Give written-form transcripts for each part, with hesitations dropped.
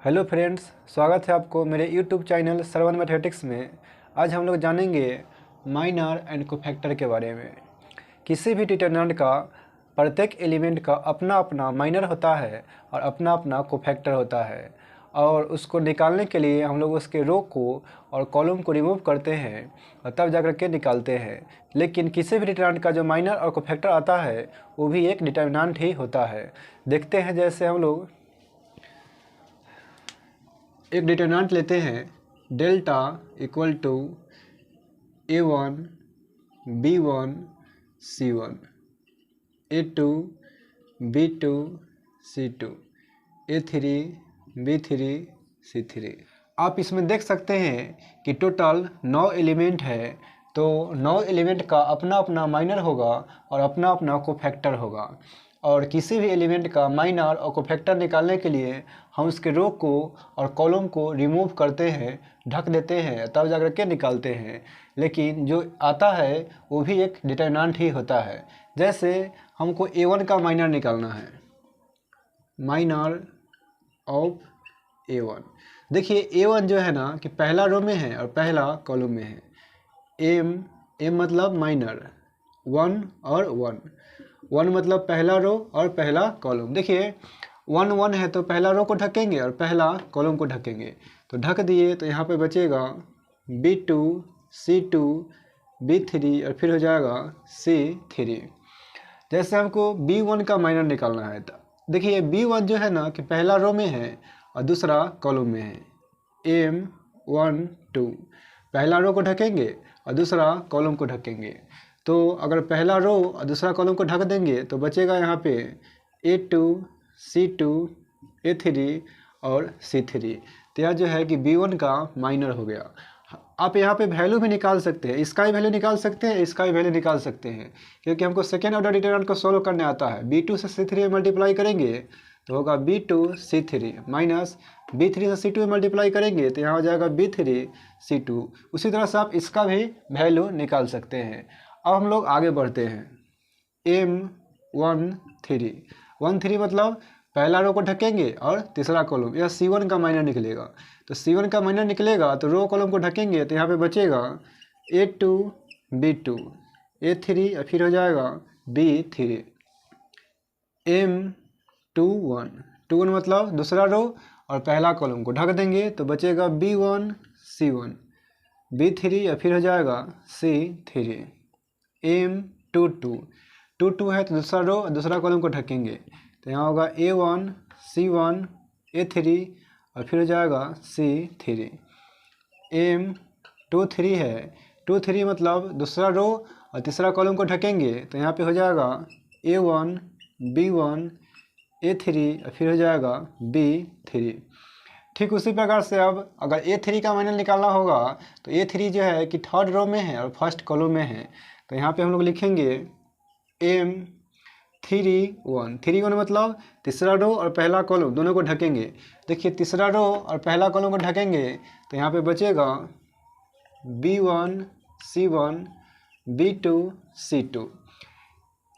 Hello friends, स्वागत है आपको मेरे यूट्यूब चैनल श्रवण मैथमेटिक्स में। आज हम लोग जानेंगे माइनर एंड कोफैक्टर के बारे में। किसी भी डिटरमिनेंट का प्रत्येक एलिमेंट का अपना अपना माइनर होता है और अपना अपना कोफैक्टर होता है, और उसको निकालने के लिए हम लोग उसके रो को और कॉलम को रिमूव करते हैं और तब जाकर के निकालते हैं। लेकिन किसी भी डिटरमिनेंट का जो माइनर और कोफैक्टर आता है वो भी एक डिटरमिनेंट ही होता है। देखते हैं, जैसे हम लोग एक डिटरमिनेंट लेते हैं, delta equal to A1 B1 C1 A2 B2 C2 A3 B3 C3। आप इसमें देख सकते हैं कि टोटल 9 एलिमेंट है, तो 9 एलिमेंट का अपना अपना माइनर होगा और अपना अपना कोफैक्टर होगा। और किसी भी एलिमेंट का माइनर और कोफैक्टर निकालने के लिए हम उसके रो को और कॉलम को रिमूव करते हैं, ढक देते हैं, तब जाकर के निकालते हैं। लेकिन जो आता है वो भी एक डिटरमिनेंट ही होता है। जैसे हमको A1 का माइनर निकालना है, माइनर ऑफ A1। देखिए A1 जो है ना कि पहला रो में है और पहला कॉलम में है। M मतलब माइनर, 1 और 1 मतलब पहला रो और पहला कॉलम। देखिए 1 है तो पहला रो को ढकेंगे और पहला कॉलम को ढकेंगे, तो ढक दिए तो यहाँ पे बचेगा B2 C2 B3 और फिर हो जाएगा C3। जैसे हमको B1 का माइनर निकालना है, तो देखिए B1 जो है ना कि पहला रो में है और दूसरा कॉलम में है। M1 2 पहला रो को ढकेंगे और दूसरा कॉलम को ढकेंगे, तो अगर पहला रो और दूसरा कॉलम को ढक देंगे तो बचेगा यहाँ पे A2 C2 A3 और C3। तो यह जो है कि B1 का माइनर हो गया। आप यहाँ पे वैल्यू भी निकाल सकते हैं, इसका भी वैल्यू निकाल सकते हैं, इसका भी वैल्यू निकाल सकते हैं, क्योंकि हमको सेकेंड ऑर्डर डिटरमिनेंट को सॉल्व करने आता है। B2 से C3 में मल्टीप्लाई करेंगे तो होगा B2 C3 माइनस B3 से C2 में मल्टीप्लाई करेंगे तो यहाँ हो जाएगा B3 C2। उसी तरह से आप इसका भी वैल्यू निकाल सकते हैं। अब हम लोग आगे बढ़ते हैं। M13 मतलब पहला रो को ढकेंगे और तीसरा कॉलम, यह C1 का माइनर निकलेगा। तो C1 का माइनर निकलेगा तो रो कॉलम को ढकेंगे तो यहाँ पे बचेगा A2 B2 A3 और फिर हो जाएगा B3। M21 मतलब दूसरा रो और पहला कॉलम को ढक देंगे तो बचेगा B1 C1 B3 और फिर हो जाएगा C3। M22 है तो दूसरा रो और दूसरा कॉलम को ढकेंगे तो यहाँ होगा A1 C1 A3 और फिर हो जाएगा C3। M23 है, 23 मतलब दूसरा रो और तीसरा कॉलम को ढकेंगे तो यहाँ पे हो जाएगा A1 B1 A3 और फिर हो जाएगा B3। ठीक उसी प्रकार से अब अगर A3 का माइनर निकालना होगा तो A3 जो है कि थर्ड रो में है और फर्स्ट कॉलम में है, तो यहाँ पे हम लोग लिखेंगे M31 मतलब तीसरा रो और पहला कॉलम दोनों को ढकेंगे। देखिए तीसरा रो और पहला कॉलम को ढकेंगे तो यहाँ पे बचेगा B1 C1 B2 C2।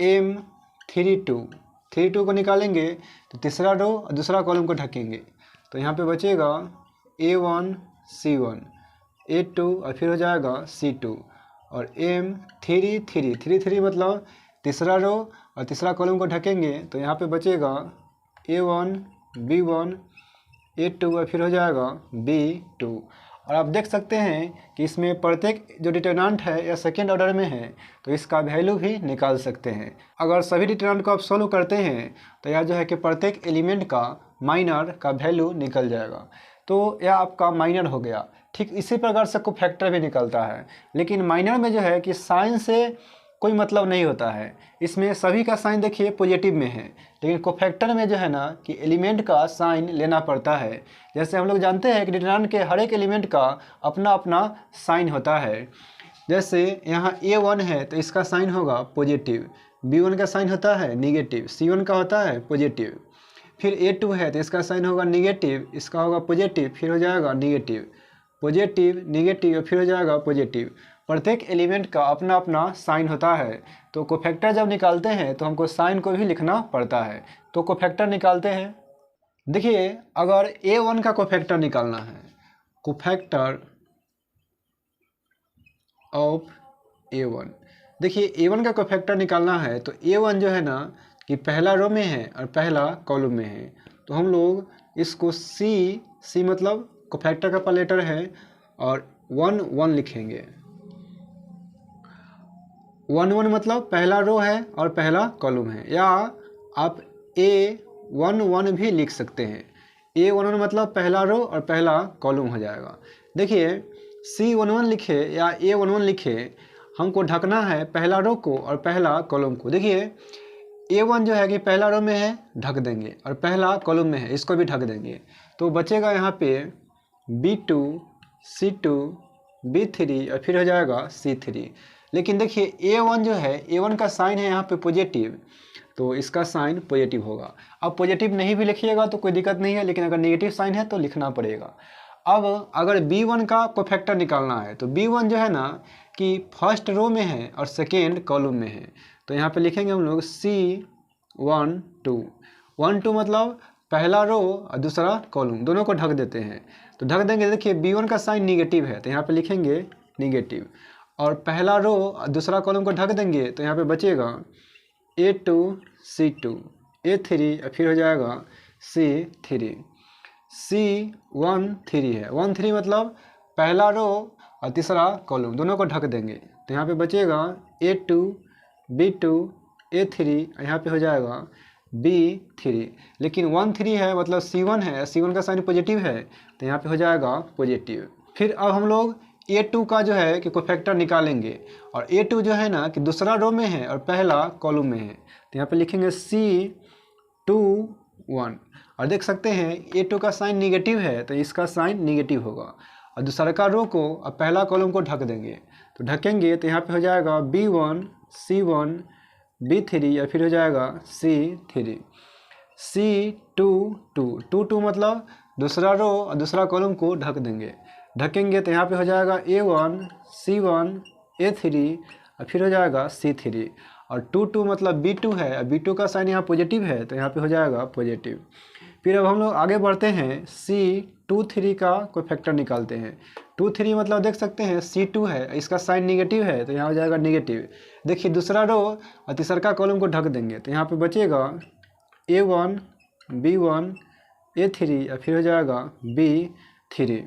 M32 को निकालेंगे तो तीसरा रो और दूसरा कॉलम को ढकेंगे तो यहाँ पे बचेगा A1 C1 A2 और फिर हो जाएगा C2। और M33 मतलब तीसरा रो और तीसरा कॉलम को ढकेंगे तो यहाँ पे बचेगा A1 B1 A2 और फिर हो जाएगा B2। और आप देख सकते हैं कि इसमें प्रत्येक जो डिटरमिनेंट है या सेकेंड ऑर्डर में है तो इसका वैल्यू भी निकाल सकते हैं। अगर सभी डिटरमिनेंट को आप सॉल्व करते हैं तो यह जो है कि प्रत्येक एलिमेंट का माइनर का वैल्यू निकल जाएगा, तो यह आपका माइनर हो गया। ठीक इसी प्रकार से कोफैक्टर भी निकलता है, लेकिन माइनर में जो है कि साइन से कोई मतलब नहीं होता है। इसमें सभी का साइन देखिए पॉजिटिव में है, लेकिन कोफैक्टर में जो है ना कि एलिमेंट का साइन लेना पड़ता है। जैसे हम लोग जानते हैं कि डिटरमिनेंट के हर एक एलिमेंट का अपना अपना साइन होता है। जैसे यहाँ A1 है तो इसका साइन होगा पॉजिटिव, B1 का साइन होता है निगेटिव, C1 का होता है पॉजिटिव। फिर A2 है तो इसका साइन होगा निगेटिव, इसका होगा पॉजिटिव, फिर हो जाएगा निगेटिव, पॉजिटिव निगेटिव और फिर हो जाएगा पॉजिटिव। प्रत्येक एलिमेंट का अपना अपना साइन होता है, तो कोफैक्टर जब निकालते हैं तो हमको साइन को भी लिखना पड़ता है। तो कोफैक्टर निकालते हैं। देखिए अगर A1 का कोफैक्टर निकालना है, कोफैक्टर ऑफ A1, देखिए A1 का कोफैक्टर निकालना है तो A1 जो है ना कि पहला रो में है और पहला कॉलम में है, तो हम लोग इसको C मतलब कोफैक्टर का लेटर है और 1 1 लिखेंगे। 1 1 मतलब पहला रो है और पहला कॉलम है, या आप A1 1 भी लिख सकते हैं। A1 1 मतलब पहला रो और पहला कॉलम हो जाएगा। देखिए C11 लिखे या A11 लिखे, हमको ढकना है पहला रो को और पहला कॉलम को। देखिए A1 जो है कि पहला रो में है, ढक देंगे, और पहला कॉलम में है, इसको भी ढक देंगे, तो बचेगा यहाँ पे B2 C2 B3 और फिर हो जाएगा C3। लेकिन देखिए A1 जो है, A1 का साइन है यहाँ पे पॉजिटिव, तो इसका साइन पॉजिटिव होगा। अब पॉजिटिव नहीं भी लिखिएगा तो कोई दिक्कत नहीं है, लेकिन अगर नेगेटिव साइन है तो लिखना पड़ेगा। अब अगर B1 का कोफैक्टर निकालना है तो B1 जो है ना कि फर्स्ट रो में है और सेकेंड कॉलम में है, तो यहाँ पे लिखेंगे हम लोग C1 2। 1 2 मतलब पहला रो और दूसरा कॉलम, दोनों को ढक देते हैं, तो ढक देंगे। देखिए B1 का साइन निगेटिव है तो यहाँ पे लिखेंगे निगेटिव, और पहला रो और दूसरा कॉलम को ढक देंगे तो यहाँ पे बचेगा A2 C2 A3 और फिर हो जाएगा C3। C1 3 है, 1 3 मतलब पहला रो और तीसरा कॉलम, दोनों को ढक देंगे, तो यहाँ पे बचेगा A2 B2 A3, यहाँ पे हो जाएगा B3। लेकिन 1 3 है मतलब C1 है, C1 का साइन पॉजिटिव है, तो यहाँ पे हो जाएगा पॉजिटिव। फिर अब हम लोग A2 का जो है कि कोफैक्टर निकालेंगे, और A2 जो है ना कि दूसरा रो में है और पहला कॉलम में है, तो यहाँ पे लिखेंगे C2 1, और देख सकते हैं A2 का साइन निगेटिव है तो इसका साइन निगेटिव होगा, और दूसरा का रो को और पहला कॉलम को ढक देंगे, तो ढकेंगे तो यहाँ पे हो जाएगा B1 C1 B3 और फिर हो जाएगा C3। C2 2 2 2 मतलब दूसरा रो और दूसरा कॉलम को ढक देंगे, ढकेंगे तो यहाँ पे हो जाएगा A1 C1 A3 और फिर हो जाएगा C3, और 2 2 मतलब B2 है और B2 का साइन यहाँ पॉजिटिव है तो यहाँ पे हो जाएगा पॉजिटिव। फिर अब हम लोग आगे बढ़ते हैं, C2 3 का कोफैक्टर निकालते हैं। 2 3 मतलब देख सकते हैं C2 है, इसका साइन निगेटिव है तो यहाँ हो जाएगा निगेटिव। देखिए दूसरा रो और तीसरा कॉलम को ढक देंगे तो यहाँ पे बचेगा A1 B1 A3 और फिर हो जाएगा B3।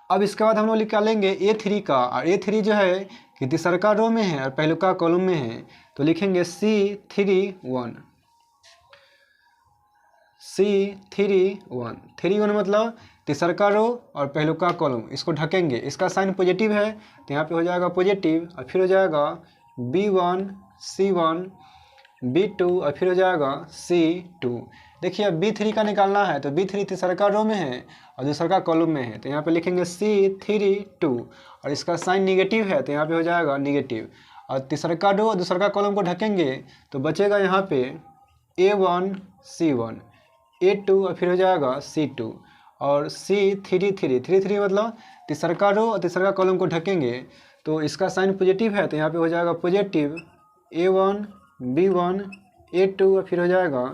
अब इसके बाद हम लोग निकालेंगे A3 का, और A3 जो है कि तीसरा रो में है और पहले का कॉलम में है, तो लिखेंगे C3 1 C3 1 मतलब तीसरा रो और पहले का कॉलम, इसको ढकेंगे, इसका साइन पॉजिटिव है तो यहाँ पे हो जाएगा पॉजिटिव, और फिर हो जाएगा B1 C1 B2 और फिर हो जाएगा C2। देखिए अब B3 का निकालना है तो B3 तीसरा रो में है और दूसरा कॉलम में है, तो यहाँ पे लिखेंगे C3 2, और इसका साइन निगेटिव है तो यहाँ पे हो जाएगा निगेटिव, और तीसरा रो और दूसरा कॉलम को ढकेंगे तो बचेगा यहाँ पे A1 C1 A2 और फिर हो जाएगा C2, और C3 3 मतलब तीसरा रो और तीसरा कॉलम को ढकेंगे तो इसका साइन पॉजिटिव है तो यहाँ पे हो जाएगा पॉजिटिव A1 B1 A2 और फिर हो जाएगा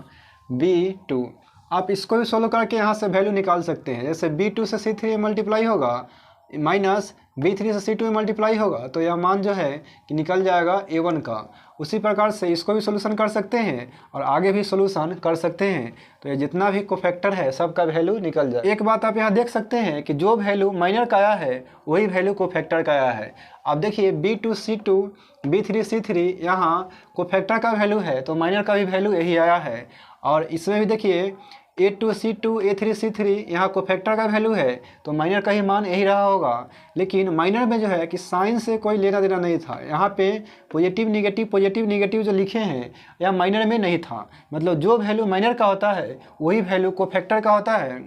B2। आप इसको भी सोल्व करके यहाँ से वैल्यू निकाल सकते हैं, जैसे B2 से C3 मल्टीप्लाई होगा माइनस B3 से C2 मल्टीप्लाई होगा तो यह मान जो है कि निकल जाएगा A1 का। उसी प्रकार से इसको भी सोल्यूशन कर सकते हैं और आगे भी सोल्यूशन कर सकते हैं, तो ये जितना भी कोफैक्टर है सबका वैल्यू निकल जाए। एक बात आप यहाँ देख सकते हैं कि जो वैल्यू माइनर का आया है वही वैल्यू कोफैक्टर का आया है। अब देखिए B2 C2 B3 C3 यहाँ कोफैक्टर का वैल्यू है तो माइनर का भी वैल्यू यही आया है, और इसमें भी देखिए A2 C2 A3 C3 यहाँ कोफैक्टर का वैल्यू है तो माइनर का ही मान यही रहा होगा। लेकिन माइनर में जो है कि साइन से कोई लेना देना नहीं था, यहाँ पे पॉजिटिव निगेटिव जो लिखे हैं यह माइनर में नहीं था, मतलब जो वैल्यू माइनर का होता है वही वैल्यू कोफैक्टर का होता है।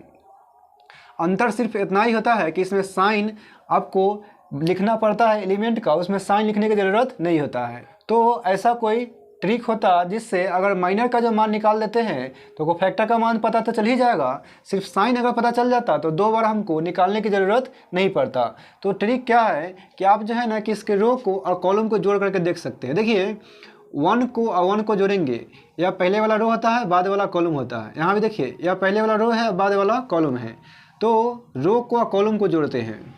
अंतर सिर्फ इतना ही होता है कि इसमें साइन आपको लिखना पड़ता है एलिमेंट का, उसमें साइन लिखने की ज़रूरत नहीं होता है। तो ऐसा कोई ट्रिक होता जिससे अगर माइनर का जो मान निकाल देते हैं तो कोफैक्टर का मान पता तो चल ही जाएगा, सिर्फ साइन अगर पता चल जाता तो दो बार हमको निकालने की ज़रूरत नहीं पड़ता। तो ट्रिक क्या है कि आप जो है ना कि इसके रो को और कॉलम को जोड़ करके देख सकते हैं। देखिए वन को जोड़ेंगे, या पहले वाला रो होता है बाद वाला कॉलम होता है। यहाँ भी देखिए या पहले वाला रो है बाद वाला कॉलम है, तो रो को कॉलम को जोड़ते हैं।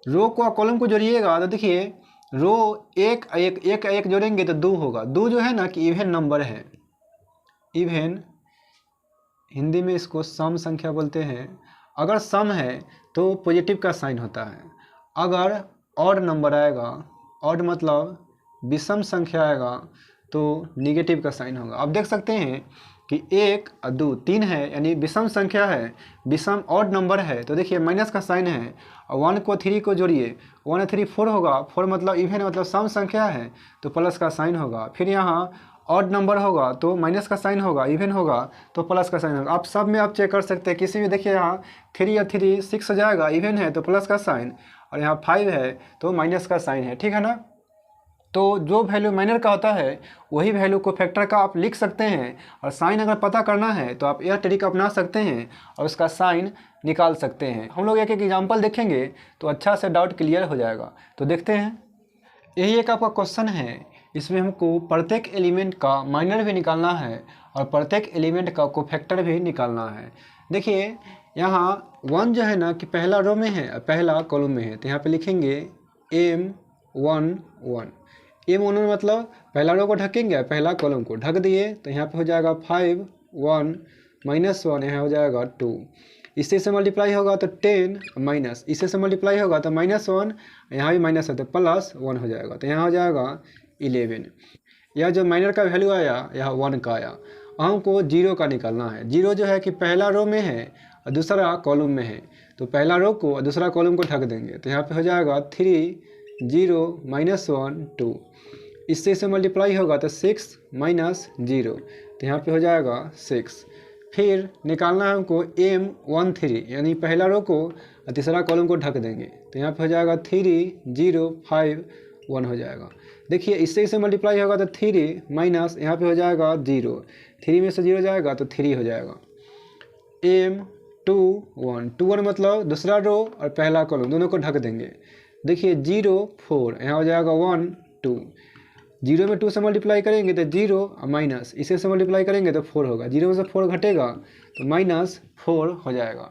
रो को कॉलम को जोड़िएगा तो देखिए रो एक एक एक एक जोड़ेंगे तो 2 होगा। 2 जो है ना कि इवन नंबर है। इवन हिंदी में इसको सम संख्या बोलते हैं। अगर सम है तो पॉजिटिव का साइन होता है। अगर ऑड नंबर आएगा, ऑड मतलब विषम संख्या आएगा, तो निगेटिव का साइन होगा। आप देख सकते हैं कि 1 और 2 3 है, यानी विषम संख्या है, विषम ऑड नंबर है, तो देखिए माइनस का साइन है। और 1 को 3 को जोड़िए, 1 और 3 4 होगा। 4 मतलब इवन मतलब सम संख्या है तो प्लस का साइन होगा। फिर यहाँ ऑड नंबर होगा तो माइनस का साइन होगा, इवन होगा तो प्लस का साइन होगा। आप सब में आप चेक कर सकते हैं, किसी भी देखिए यहाँ 3 और 3 6 हो जाएगा, इवन है तो प्लस का साइन, और यहाँ 5 है तो माइनस का साइन है, ठीक है ना। तो जो वैल्यू माइनर का होता है वही वैल्यू को फैक्टर का आप लिख सकते हैं। और साइन अगर पता करना है तो आप यह ट्रिक अपना सकते हैं और उसका साइन निकाल सकते हैं। हम लोग एक एक एग्जाम्पल देखेंगे तो अच्छा से डाउट क्लियर हो जाएगा। तो देखते हैं, यही एक आपका क्वेश्चन है। इसमें हमको प्रत्येक एलिमेंट का माइनर भी निकालना है और प्रत्येक एलिमेंट का कोफैक्टर भी निकालना है। देखिए यहाँ 1 जो है ना कि पहला रो में है और पहला कॉलम में है, तो यहाँ पे लिखेंगे M1 1। M1 मतलब पहला रो को ढकेंगे, पहला कॉलम को ढक दिए, तो यहाँ पे हो जाएगा 5 1 -1, यहाँ हो जाएगा 2। इससे से मल्टीप्लाई होगा तो 10 माइनस, इससे से मल्टीप्लाई होगा तो -1, यहाँ भी माइनस है तो +1 हो जाएगा, तो यहाँ हो जाएगा 11। यह जो माइनर का वैल्यू आया यह 1 का आया। हमको 0 का निकालना है। 0 जो है कि पहला रो में है और दूसरा कॉलम में है, तो पहला रो को और दूसरा कॉलम को ढक देंगे, तो यहाँ पे हो जाएगा 3 0 -1 2। इससे से मल्टीप्लाई होगा तो 6 -0, तो यहाँ पे हो जाएगा 6। फिर निकालना है हमको M13, यानी पहला रो को और तीसरा कॉलम को ढक देंगे, तो यहाँ पे हो जाएगा 3 0 5 1 हो जाएगा। देखिए इससे इसे मल्टीप्लाई होगा तो 3 माइनस, यहाँ पे हो जाएगा 0, 3 में से 0 जाएगा तो 3 हो जाएगा। M21 मतलब दूसरा रो और पहला कॉलम दोनों को ढक देंगे। देखिए 0 4, यहाँ हो जाएगा 1 2। 0 में 2 से मल्टीप्लाई करेंगे तो 0 और माइनस, इसे से मल्टीप्लाई करेंगे तो 4 होगा। 0 में से 4 घटेगा तो -4 हो जाएगा।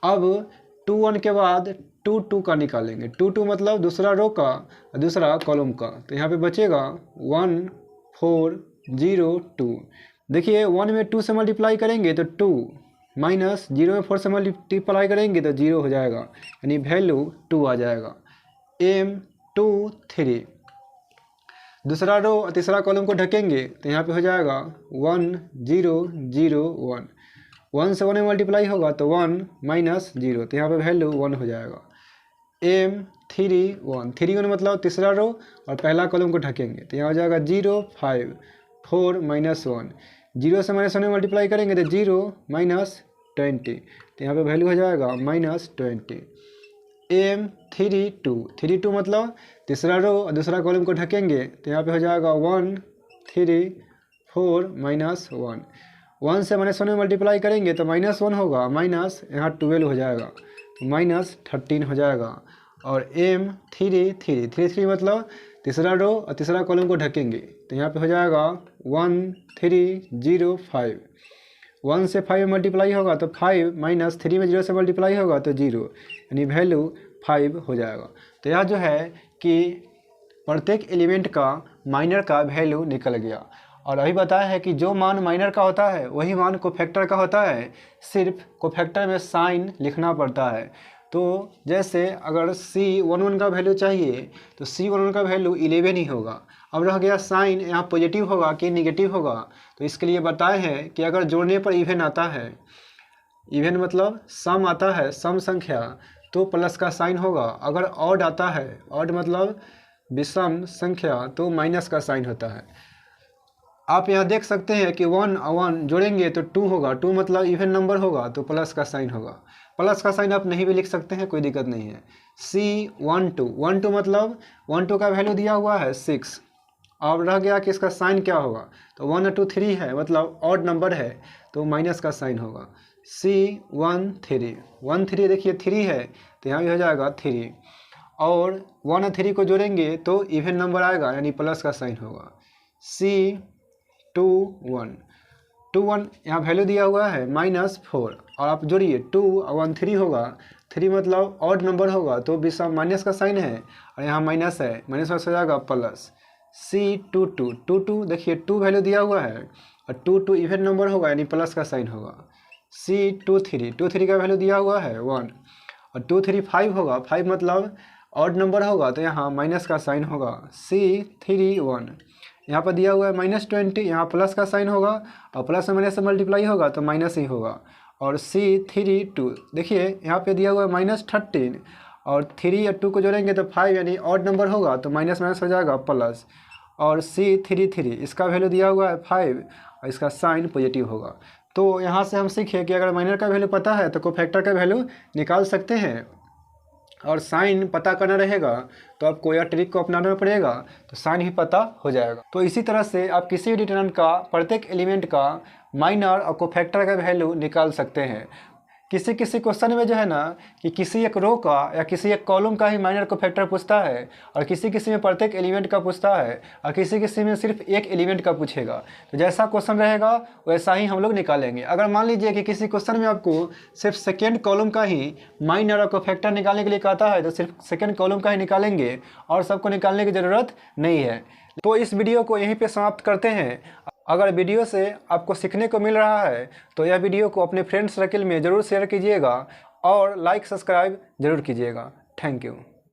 अब 2 1 के बाद 2 2 का निकालेंगे। 2 2 मतलब दूसरा रो का और दूसरा कॉलम का, तो यहाँ पे बचेगा 1 4 0 2। देखिए 1 में 2 से मल्टीप्लाई करेंगे तो 2, माइनस 0 में 4 से मल्टीप्लाई करेंगे तो 0 हो जाएगा, यानी वैल्यू 2 आ जाएगा। M23 दूसरा रो और तीसरा कॉलम को ढकेंगे, तो यहाँ पे हो जाएगा 1 0 0 1। 1 से 1 में मल्टीप्लाई होगा तो 1 -0, तो यहाँ पे वैल्यू 1 हो जाएगा। M31 31 मतलब तीसरा रो और पहला कॉलम को ढकेंगे, तो यहाँ हो जाएगा 0 5 4 -1। 0 से -1 में मल्टीप्लाई करेंगे तो 0 -20, तो यहाँ पे वैल्यू हो जाएगा -20। M32 मतलब तीसरा रो और दूसरा कॉलम को ढकेंगे, तो यहाँ पे हो जाएगा 1 3 4 -1। 1 से -1 में मल्टीप्लाई करेंगे तो -1 होगा, माइनस यहाँ 12 हो जाएगा, तो -13 हो जाएगा। और M33 मतलब तीसरा रो और तीसरा कॉलम को ढकेंगे, तो यहाँ पे हो जाएगा 1 3 0 5। 1 से 5 में मल्टीप्लाई होगा तो 5, माइनस 3 में 0 से मल्टीप्लाई होगा तो 0, यानी वैल्यू 5 हो जाएगा। तो यह जो है कि प्रत्येक एलिमेंट का माइनर का वैल्यू निकल गया। और अभी बताया है कि जो मान माइनर का होता है वही मान कोफैक्टर का होता है, सिर्फ कोफैक्टर में साइन लिखना पड़ता है। तो जैसे अगर C11 का वैल्यू चाहिए तो C11 का वैल्यू 11 ही होगा। अब रह गया साइन, यहाँ पॉजिटिव होगा कि निगेटिव होगा, तो इसके लिए बताए हैं कि अगर जोड़ने पर इवन आता है, इवन मतलब सम आता है, सम संख्या, तो प्लस का साइन होगा। अगर ऑड आता है, ऑड मतलब विषम संख्या, तो माइनस का साइन होता है। आप यहाँ देख सकते हैं कि 1 और 1 जोड़ेंगे तो 2 होगा, 2 मतलब इवन नंबर होगा तो प्लस का साइन होगा। प्लस का साइन आप नहीं भी लिख सकते हैं, कोई दिक्कत नहीं है। C12 मतलब 1 2 का वैल्यू दिया हुआ है 6। अब रह गया कि इसका साइन क्या होगा, तो 1 और 2 3 है, मतलब ऑड नंबर है तो माइनस का साइन होगा। C13 देखिए 3 है तो यहाँ भी हो जाएगा 3, और 1 और 3 को जोड़ेंगे तो इवन नंबर आएगा, यानी प्लस का साइन होगा। C21 21 यहाँ वैल्यू दिया हुआ है -4 और आप जोड़िए 2 और 1 3 होगा, 3 मतलब ऑड नंबर होगा तो बीच में माइनस का साइन है और यहाँ माइनस है, माइनस में हो जाएगा प्लस। C22 देखिए 2 वैल्यू दिया हुआ है और 2 इवन नंबर होगा यानी प्लस का साइन होगा। C23 का वैल्यू दिया हुआ है 1 और 2 3 5 होगा, 5 मतलब ऑड नंबर होगा तो यहाँ माइनस का साइन होगा। C31 यहाँ पर दिया हुआ है -20, यहाँ प्लस का साइन होगा और प्लस में माइनस से मल्टीप्लाई होगा तो माइनस ही होगा। और C32 देखिए यहाँ पे दिया हुआ है -13 और 3 और 2 को जोड़ेंगे तो 5 यानी ऑड नंबर होगा तो माइनस माइनस हो जाएगा प्लस। और C33 इसका वैल्यू दिया हुआ है 5 और इसका साइन पॉजिटिव होगा। तो यहाँ से हम सीखे कि अगर माइनर का वैल्यू पता है तो कोफैक्टर का वैल्यू निकाल सकते हैं और साइन पता करना रहेगा तो आपको यह ट्रिक को अपनाना पड़ेगा तो साइन ही पता हो जाएगा। तो इसी तरह से आप किसी भी डिटरमिनेंट का प्रत्येक एलिमेंट का माइनर और कोफैक्टर का वैल्यू निकाल सकते हैं। किसी किसी क्वेश्चन में जो है ना कि किसी एक रो का या किसी एक कॉलम का ही माइनर कोफैक्टर पूछता है और किसी किसी में प्रत्येक एलिमेंट का पूछता है और किसी किसी में सिर्फ एक एलिमेंट का पूछेगा। तो जैसा क्वेश्चन रहेगा वैसा ही हम लोग निकालेंगे। अगर मान लीजिए कि किसी क्वेश्चन में आपको सिर्फ सेकेंड कॉलम का ही माइनर और कोफैक्टर निकालने के लिए कहता है तो सिर्फ सेकेंड कॉलम का ही निकालेंगे और सबको निकालने की ज़रूरत नहीं है। तो इस वीडियो को यहीं पर समाप्त करते हैं। अगर वीडियो से आपको सीखने को मिल रहा है तो यह वीडियो को अपने फ्रेंड सर्कल में ज़रूर शेयर कीजिएगा और लाइक सब्सक्राइब ज़रूर कीजिएगा। Thank you.